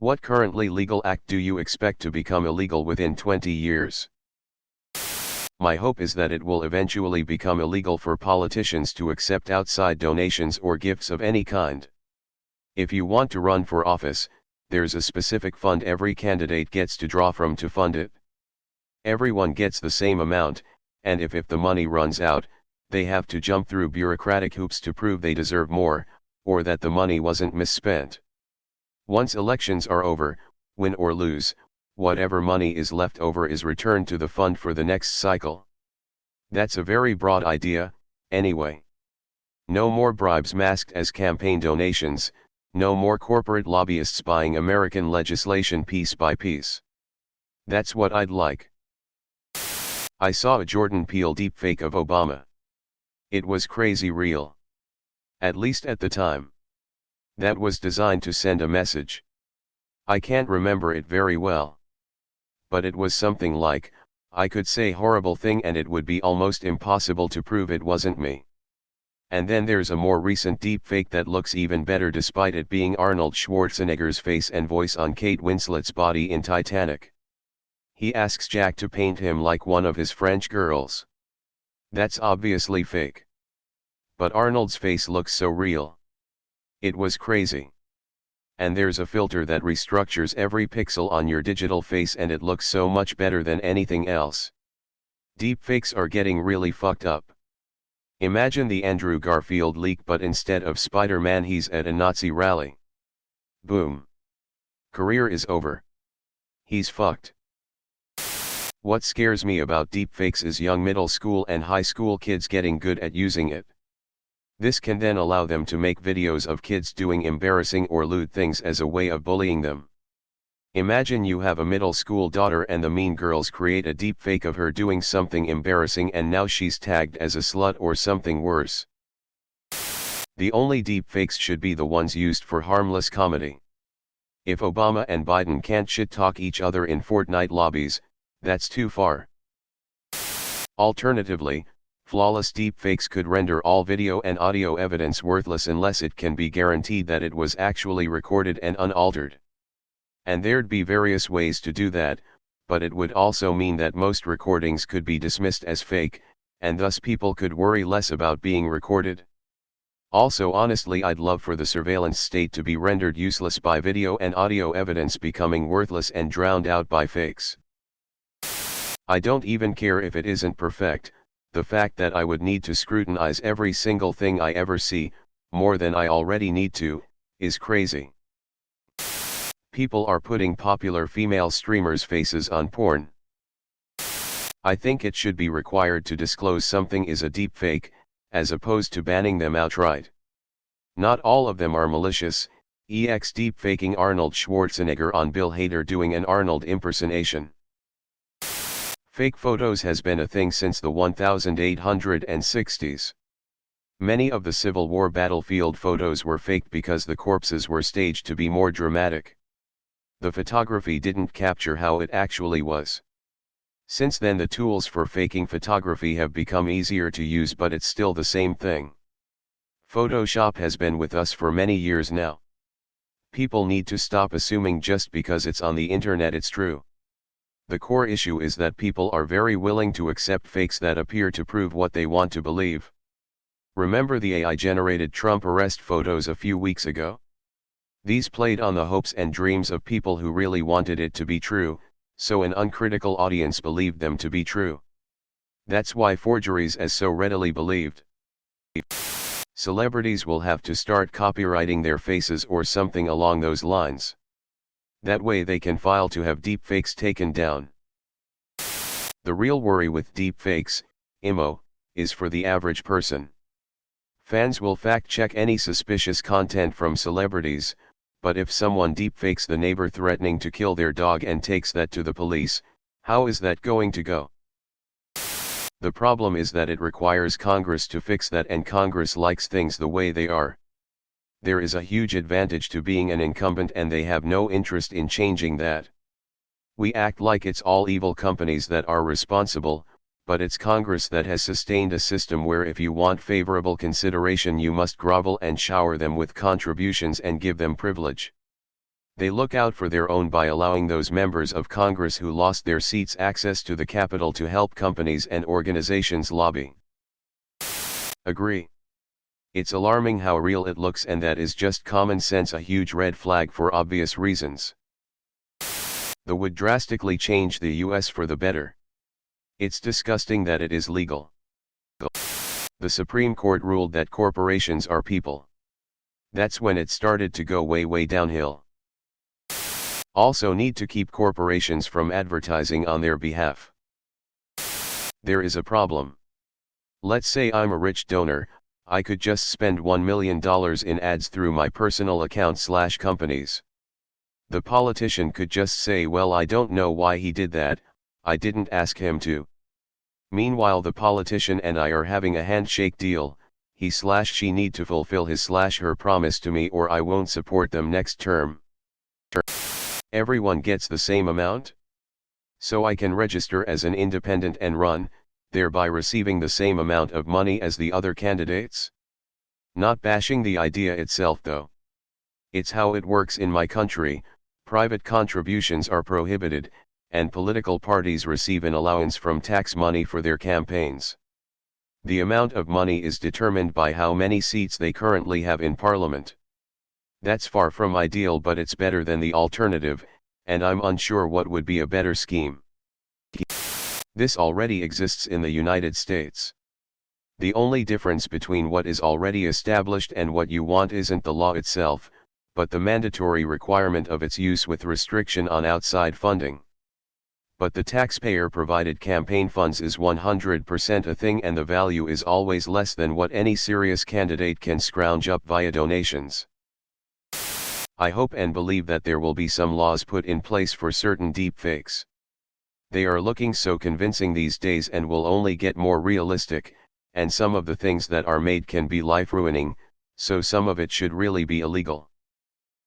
What currently legal act do you expect to become illegal within 20 years? My hope is that it will eventually become illegal for politicians to accept outside donations or gifts of any kind. If you want to run for office, there's a specific fund every candidate gets to draw from to fund it. Everyone gets the same amount, and if the money runs out, they have to jump through bureaucratic hoops to prove they deserve more, or that the money wasn't misspent. Once elections are over, win or lose, whatever money is left over is returned to the fund for the next cycle. That's a very broad idea, anyway. No more bribes masked as campaign donations, no more corporate lobbyists buying American legislation piece by piece. That's what I'd like. I saw a Jordan Peele deepfake of Obama. It was crazy real. At least at the time. That was designed to send a message. I can't remember it very well. But it was something like, I could say horrible thing and it would be almost impossible to prove it wasn't me. And then there's a more recent deepfake that looks even better despite it being Arnold Schwarzenegger's face and voice on Kate Winslet's body in Titanic. He asks Jack to paint him like one of his French girls. That's obviously fake. But Arnold's face looks so real. It was crazy. And there's a filter that restructures every pixel on your digital face and it looks so much better than anything else. Deepfakes are getting really fucked up. Imagine the Andrew Garfield leak but instead of Spider-Man he's at a Nazi rally. Boom. Career is over. He's fucked. What scares me about deepfakes is young middle school and high school kids getting good at using it. This can then allow them to make videos of kids doing embarrassing or lewd things as a way of bullying them. Imagine you have a middle school daughter and the mean girls create a deepfake of her doing something embarrassing and now she's tagged as a slut or something worse. The only deepfakes should be the ones used for harmless comedy. If Obama and Biden can't shit-talk each other in Fortnite lobbies, that's too far. Alternatively, flawless deepfakes could render all video and audio evidence worthless unless it can be guaranteed that it was actually recorded and unaltered. And there'd be various ways to do that, but it would also mean that most recordings could be dismissed as fake, and thus people could worry less about being recorded. Also honestly I'd love for the surveillance state to be rendered useless by video and audio evidence becoming worthless and drowned out by fakes. I don't even care if it isn't perfect. The fact that I would need to scrutinize every single thing I ever see, more than I already need to, is crazy. People are putting popular female streamers' faces on porn. I think it should be required to disclose something is a deepfake, as opposed to banning them outright. Not all of them are malicious, ex deepfaking Arnold Schwarzenegger on Bill Hader doing an Arnold impersonation. Fake photos has been a thing since the 1860s. Many of the Civil War battlefield photos were faked because the corpses were staged to be more dramatic. The photography didn't capture how it actually was. Since then the tools for faking photography have become easier to use, but it's still the same thing. Photoshop has been with us for many years now. People need to stop assuming just because it's on the internet it's true. The core issue is that people are very willing to accept fakes that appear to prove what they want to believe. Remember the AI-generated Trump arrest photos a few weeks ago? These played on the hopes and dreams of people who really wanted it to be true, so an uncritical audience believed them to be true. That's why forgeries are so readily believed. Celebrities will have to start copyrighting their faces or something along those lines. That way they can file to have deepfakes taken down. The real worry with deepfakes, IMO, is for the average person. Fans will fact-check any suspicious content from celebrities, but if someone deepfakes the neighbor threatening to kill their dog and takes that to the police, how is that going to go? The problem is that it requires Congress to fix that, and Congress likes things the way they are. There is a huge advantage to being an incumbent and they have no interest in changing that. We act like it's all evil companies that are responsible, but it's Congress that has sustained a system where if you want favorable consideration you must grovel and shower them with contributions and give them privilege. They look out for their own by allowing those members of Congress who lost their seats access to the Capitol to help companies and organizations lobby. Agree. It's alarming how real it looks, and that is just common sense, a huge red flag for obvious reasons. That would drastically change the US for the better. It's disgusting that it is legal. The Supreme Court ruled that corporations are people. That's when it started to go way downhill. Also need to keep corporations from advertising on their behalf. There is a problem. Let's say I'm a rich donor, I could just spend $1 million in ads through my personal account/companies. The politician could just say, well, I don't know why he did that, I didn't ask him to. Meanwhile, the politician and I are having a handshake deal, he/she need to fulfill his/her promise to me or I won't support them next term. Everyone gets the same amount? So I can register as an independent and run, thereby receiving the same amount of money as the other candidates? Not bashing the idea itself though. It's how it works in my country. Private contributions are prohibited, and political parties receive an allowance from tax money for their campaigns. The amount of money is determined by how many seats they currently have in Parliament. That's far from ideal, but it's better than the alternative, and I'm unsure what would be a better scheme. This already exists in the United States. The only difference between what is already established and what you want isn't the law itself, but the mandatory requirement of its use with restriction on outside funding. But the taxpayer-provided campaign funds is 100% a thing, and the value is always less than what any serious candidate can scrounge up via donations. I hope and believe that there will be some laws put in place for certain deepfakes. They are looking so convincing these days and will only get more realistic, and some of the things that are made can be life-ruining, so some of it should really be illegal.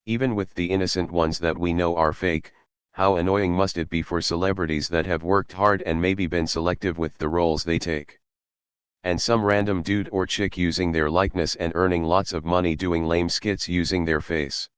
Even with the innocent ones that we know are fake, how annoying must it be for celebrities that have worked hard and maybe been selective with the roles they take? And some random dude or chick using their likeness and earning lots of money doing lame skits using their face.